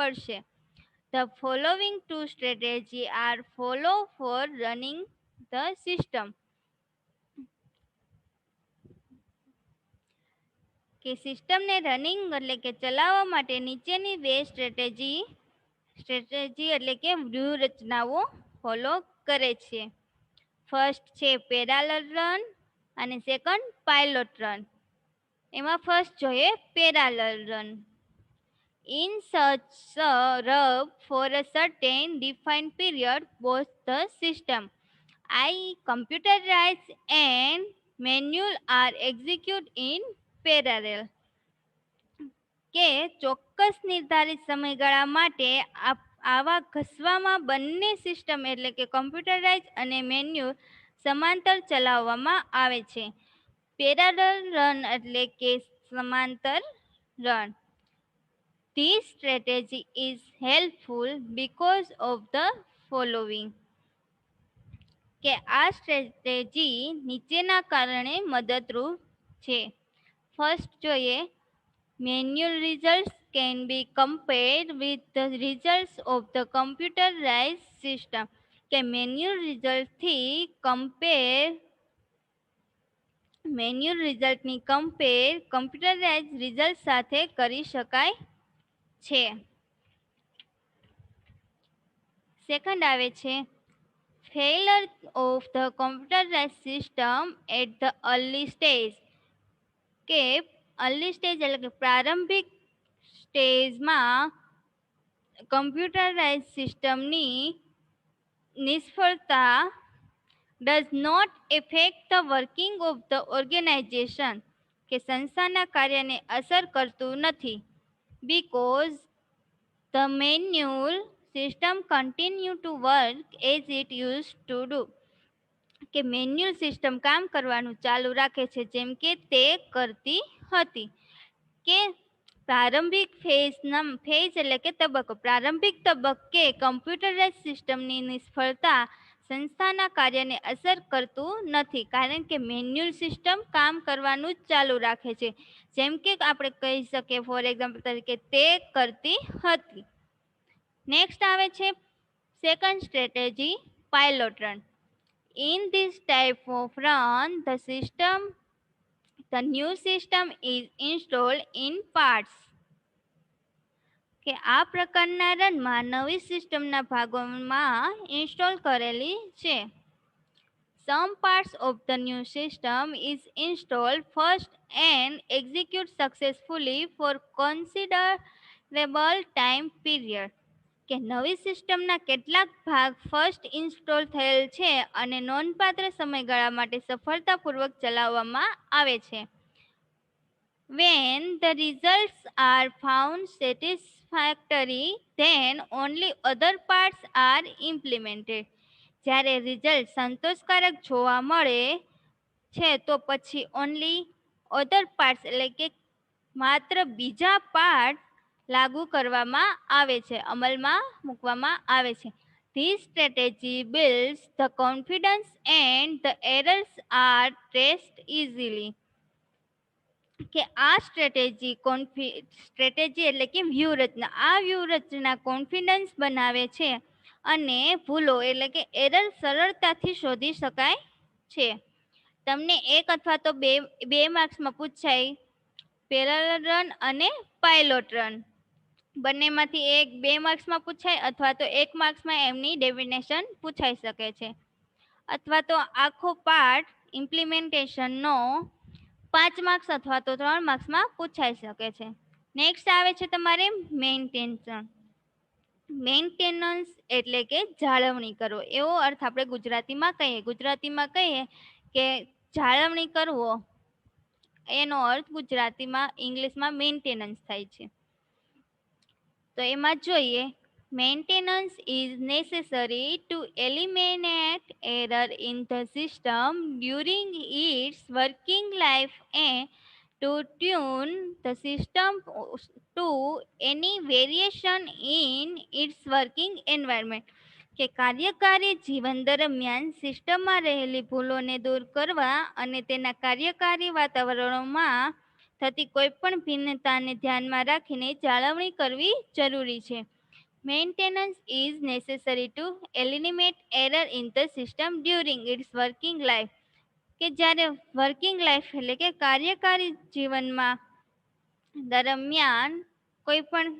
કરશે. The following two strategies are follow for running the system. કે સિસ્ટમને running એટલે કે ચલાવવા માટે નીચેની બે સ્ટ્રેટેજી એટલે કે વ્યૂહરચનાઓ ફોલો કરે છે. ફર્સ્ટ છે પેરાલલ રન અને સેકન્ડ પાયલોટ રન. એમાં ફર્સ્ટ જોઈએ પેરાલલ run. In such a rub for a certain defined period, both the system, i.e. computerized and manual, are executed in parallel. કે ચોક્કસ નિર્ધારિત સમયગાળા માટે આવા ઘસવામાં બંને સિસ્ટમ એટલે કે કમ્પ્યુટરાઇઝ અને મેન્યુઅલ સમાંતર ચલાવવામાં આવે છે. પેરાલલ રન એટલે કે સમાંતર run. This strategy is helpful because of the following. કે આ સ્ટ્રેટેજી નીચેના કારણે મદદરૂપ છે. ફર્સ્ટ જોઈએ manual results can be compared with the results of the computerized system. કે મેન્યુઅલ રિઝલ્ટથી કમ્પેર કમ્પ્યુટરાઇઝ રિઝલ્ટ સાથે કરી શકાય છે. સેકન્ડ આવે છે failure of the computerized system at the early stage. કે અર્લી સ્ટેજ એટલે કે પ્રારંભિક સ્ટેજમાં કમ્પ્યુટરાઇઝ સિસ્ટમની નિષ્ફળતા does not affect the working of the organization. કે સંસ્થાના કાર્યને અસર કરતું નથી. because the manual system continue to work as it used to do. કે મેન્યુઅલ સિસ્ટમ કામ કરવાનું ચાલુ રાખે છે જેમ કે તે કરતી હતી. કે પ્રારંભિક ફેઝ એટલે કે તબક્કો. પ્રારંભિક તબક્કે કમ્પ્યુટરાઇઝ સિસ્ટમની નિષ્ફળતા સંસ્થાના કાર્યને અસર કરતું નથી કારણ કે મેન્યુઅલ સિસ્ટમ કામ કરવાનું જ ચાલુ રાખે છે જેમ કે આપણે કહી શકીએ ફોર એક્ઝામ્પલ તરીકે તે કરતી હતી. નેક્સ્ટ આવે છે second strategy pilot run. In this type of run, the new system is installed in parts. કે આ પ્રકારના રનમાં નવી સિસ્ટમના ભાગોમાં ઇન્સ્ટોલ કરેલી છે. Some parts of the new system is installed first and execute successfully for considerable time period. કે નવી સિસ્ટમના કેટલાક ભાગ ફર્સ્ટ ઇન્સ્ટોલ થયેલ છે અને નોંધપાત્ર સમયગાળા માટે સફળતાપૂર્વક ચલાવવામાં આવે છે. When the results are found satisfactory, then only other parts are implemented. જ્યારે રિઝલ્ટ સંતોષકારક જોવા મળે છે તો પછી ઓનલી અધર પાર્ટ્સ એટલે કે માત્ર બીજા પાર્ટ લાગુ કરવામાં આવે છે, અમલમાં મૂકવામાં આવે છે. This strategy builds the confidence and the errors are traced easily. કે આ સ્ટ્રેટેજી એટલે કે વ્યૂહરચના, આ વ્યૂહરચના કોન્ફિડન્સ બનાવે છે અને ભૂલો એટલે કે એરર સરળતાથી શોધી શકાય છે. તમને એક અથવા તો બે માર્ક્સમાં પૂછાય પેરેલલ રન અને પાયલોટ રન. બંનેમાંથી એક 2 માર્ક્સમાં પૂછાય અથવા તો 1 માર્ક્સમાં એમની ડેફિનેશન પૂછાઈ શકે છે અથવા તો આખો પાર્ટ ઇમ્પ્લિમેન્ટેશનનો 5 માર્ક્સ અથવા તો 3 માર્ક્સમાં પૂછાઈ શકે છે. નેક્સ્ટ આવે છે તમારે મેન્ટેનન્સ એટલે કે જાળવણી કરવો. એવો અર્થ આપણે ગુજરાતીમાં કહીએ કે જાળવણી કરવો, એનો અર્થ ગુજરાતીમાં ઇંગ્લિશમાં મેન્ટેનન્સ થાય છે. તો એમાં જોઈએ maintenance is necessary to eliminate error in the system during its working life and to tune the system to any variation in its working environment. કે કાર્યકારી જીવન દરમિયાન સિસ્ટમમાં રહેલી ભૂલોને દૂર કરવા અને તેના કાર્યકારી વાતાવરણોમાં થતી કોઈપણ ભિન્નતાને ધ્યાનમાં રાખીને જાળવણી કરવી જરૂરી છે. Maintenance is necessary to eliminate error in the system during its working life. કે જ્યારે વર્કિંગ લાઈફ એટલે કે કાર્યકારી જીવનમાં દરમિયાન કોઈ પણ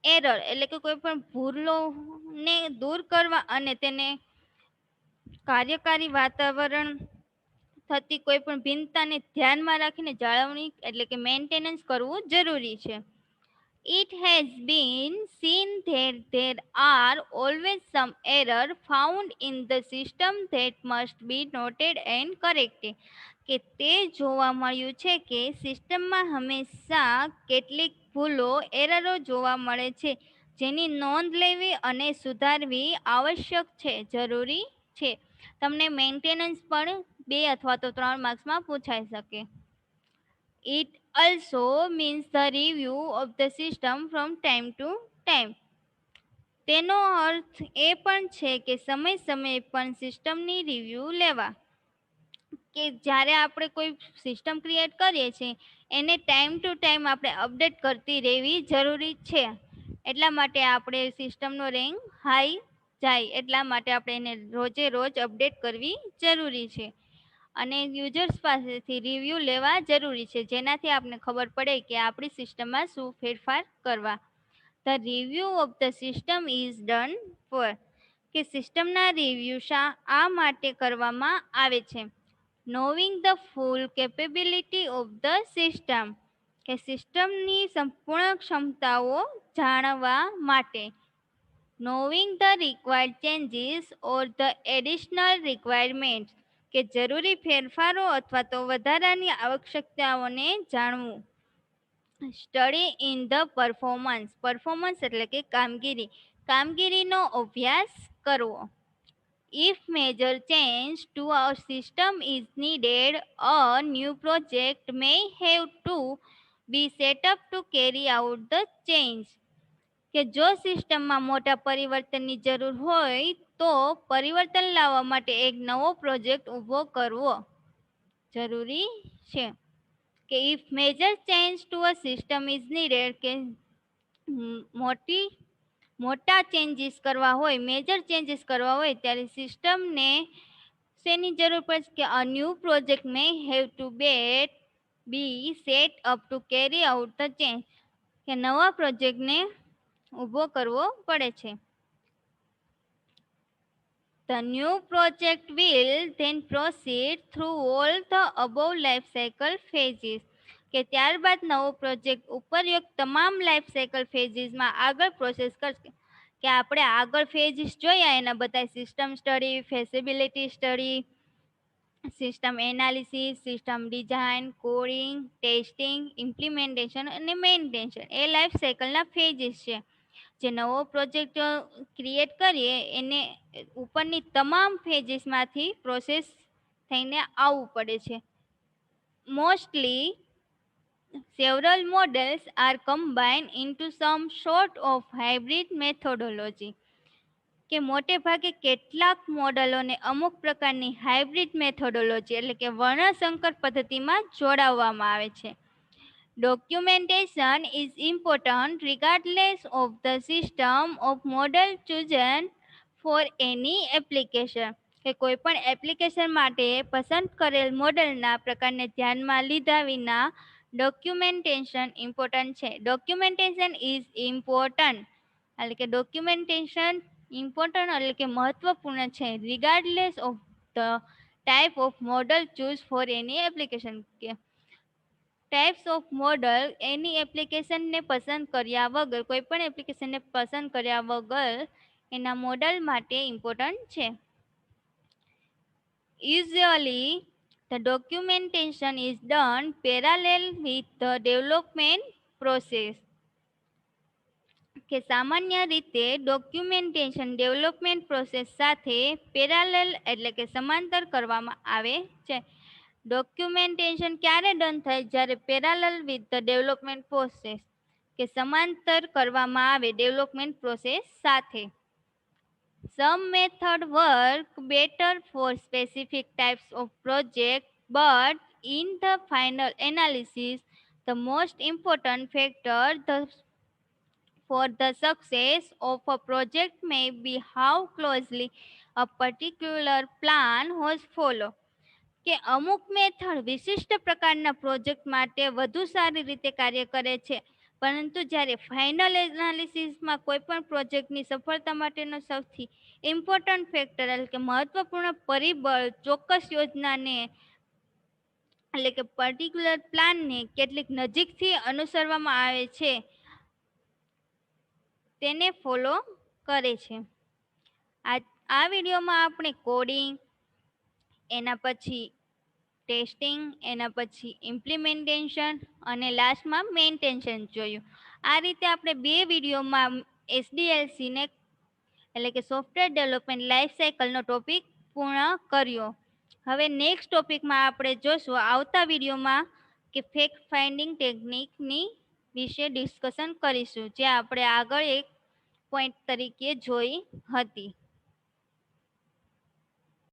એરર એટલે કે કોઈ પણ ભૂલોને દૂર કરવા અને તેને કાર્યકારી વાતાવરણ થતી કોઈ પણ ભિન્નતાને ધ્યાનમાં રાખીને જાળવણી એટલે કે મેન્ટેનન્સ કરવું જરૂરી છે. It has been seen that there are always some error found in the system that must be noted and corrected. કે તે જોવા મળ્યું છે કે સિસ્ટમમાં હંમેશા કેટલીક ભૂલો એરરો જોવા મળે છે જેની નોંધ લેવી અને સુધારવી આવશ્યક છે, જરૂરી છે. તમને મેન્ટેનન્સ પણ 2 અથવા તો 3 માર્ક્સમાં પૂછાઈ શકે. It also means the review of the system from time to time. તેનો અર્થ એ પણ છે કે સમય સમયે પણ સિસ્ટમની રિવ્યૂ લેવા. કે જ્યારે આપણે કોઈ સિસ્ટમ ક્રિએટ કરીએ છીએ એને ટાઈમ ટુ ટાઈમ આપણે અપડેટ કરતી રહેવી જરૂરી છે. એટલા માટે આપણે સિસ્ટમનો રેન્ક હાઈ જાય એટલા માટે આપણે એને રોજે રોજ અપડેટ કરવી જરૂરી છે અને યુઝર્સ પાસેથી રિવ્યૂ લેવા જરૂરી છે જેનાથી આપણને ખબર પડે કે આપણી સિસ્ટમમાં શું ફેરફાર કરવા. The review of the system is done for. કે સિસ્ટમના રિવ્યૂ આ માટે કરવામાં આવે છે knowing the full capability of the system. કે સિસ્ટમની સંપૂર્ણ ક્ષમતાઓ જાણવા માટે. Knowing the required changes or the additional requirement. કે જરૂરી ફેરફારો અથવા તો વધારાની આવશ્યકતાઓને જાણવું. Study in the performance. Performance એટલે કે કામગીરી. કામગીરીનો અભ્યાસ કરવો. If major change to a system is needed, a new project may have to be set up to carry out the change. કે જો સિસ્ટમમાં મોટા પરિવર્તનની જરૂર હોય તો પરિવર્તન લાવવા માટે એક નવો પ્રોજેક્ટ ઊભો કરવો જરૂરી છે. કે if major change to a system is needed. કે મોટા ચેન્જીસ કરવા હોય, મેજર ચેન્જીસ કરવા હોય ત્યારે સિસ્ટમને શેની જરૂર પડશે કે a new project may have to be set up to carry out the change. કે નવા પ્રોજેક્ટને ઊભો કરવો પડે છે. The new project will then proceed through all the above life cycle phases. કે ત્યારબાદ નવો પ્રોજેક્ટ ઉપરયુક્ત તમામ લાઈફ સાયકલ ફેઝીસમાં આગળ પ્રોસેસ કરશે. કે આપણે આગળ ફેઝીસ જોયા એના બધા system study, feasibility study, system analysis, system design, coding, testing, implementation અને મેન્ટેનન્સ એ લાઈફ સાયકલના ફેઝીસ છે. જે નવો પ્રોજેક્ટ ક્રિએટ કરીએ એને ઉપરની તમામ ફેજીસમાંથી પ્રોસેસ થઈને આવવું પડે છે. Mostly several models are combined into some sort of hybrid methodology. કે મોટે ભાગે કેટલાક મોડલોને અમુક પ્રકારની હાઇબ્રિડ મેથોડોલોજી એટલે કે વર્ણસંકર પદ્ધતિમાં જોડાવવામાં આવે છે. Documentation is important regardless of the system of model chosen for any application. કે કોઈ પણ એપ્લિકેશન માટે પસંદ કરેલ મોડલના પ્રકારને ધ્યાનમાં લીધા વિના ડોક્યુમેન્ટેશન ઇમ્પોર્ટન્ટ છે. ડોક્યુમેન્ટેશન ઇઝ ઇમ્પોર્ટન્ટ એટલે કે ડોક્યુમેન્ટેશન ઇમ્પોર્ટન્ટ એટલે કે મહત્વપૂર્ણ છે regardless of the type of model choose for any application. કે ટાઈપ્સ ઓફ મોડલ એની એપ્લિકેશનને પસંદ કર્યા વગર કોઈ પણ એપ્લિકેશનને પસંદ કર્યા વગર એના મોડલ માટે ઇમ્પોર્ટન્ટ છે. Usually the documentation is done parallel with the development process. કે સામાન્ય રીતે ડોક્યુમેન્ટેશન ડેવલપમેન્ટ પ્રોસેસ સાથે પેરાલેલ એટલે કે સમાંતર કરવામાં આવે છે. ડોક્યુમેન્ટેશન ક્યારે ડન થાય જ્યારે parallel with the development process કે સમાંતર કરવામાં આવે ડેવલપમેન્ટ પ્રોસેસ સાથે. Some method work better for specific types of project, but in the final analysis, the most important factor for the success of a project may be how closely a particular plan was followed. કે અમુક method વિશિષ્ટ પ્રકારના project માટે વધુ સારી રીતે કાર્ય કરે છે, પરંતુ જ્યારે ફાઇનલ એનાલિસિસમાં કોઈ પણ પ્રોજેક્ટની સફળતા માટેનો સૌથી ઇમ્પોર્ટન્ટ ફેક્ટર એટલે કે મહત્વપૂર્ણ પરિબળ ચોક્કસ યોજનાને એટલે કે પર્ટિક્યુલર પ્લાનને કેટલીક નજીકથી અનુસરવામાં આવે છે તેને ફોલો કરે છે. આ વિડીયોમાં આપણે કોડિંગ, એના પછી ટેસ્ટિંગ, એના પછી ઇમ્પ્લિમેન્ટેશન અને લાસ્ટમાં મેન્ટેન્શન જોયું. આ રીતે આપણે 2 વિડીયોમાં એસડીએલસીને એટલે કે સોફ્ટવેર ડેવલપમેન્ટ લાઈફ સાયકલનો ટોપિક પૂર્ણ કર્યો. હવે નેક્સ્ટ ટોપિકમાં આપણે જોશું આવતા વિડીયોમાં કે ફેક્ટ ફાઇન્ડિંગ ટેકનિકની વિશે ડિસ્કશન કરીશું, જે આપણે આગળ એક પોઈન્ટ તરીકે જોઈ હતી.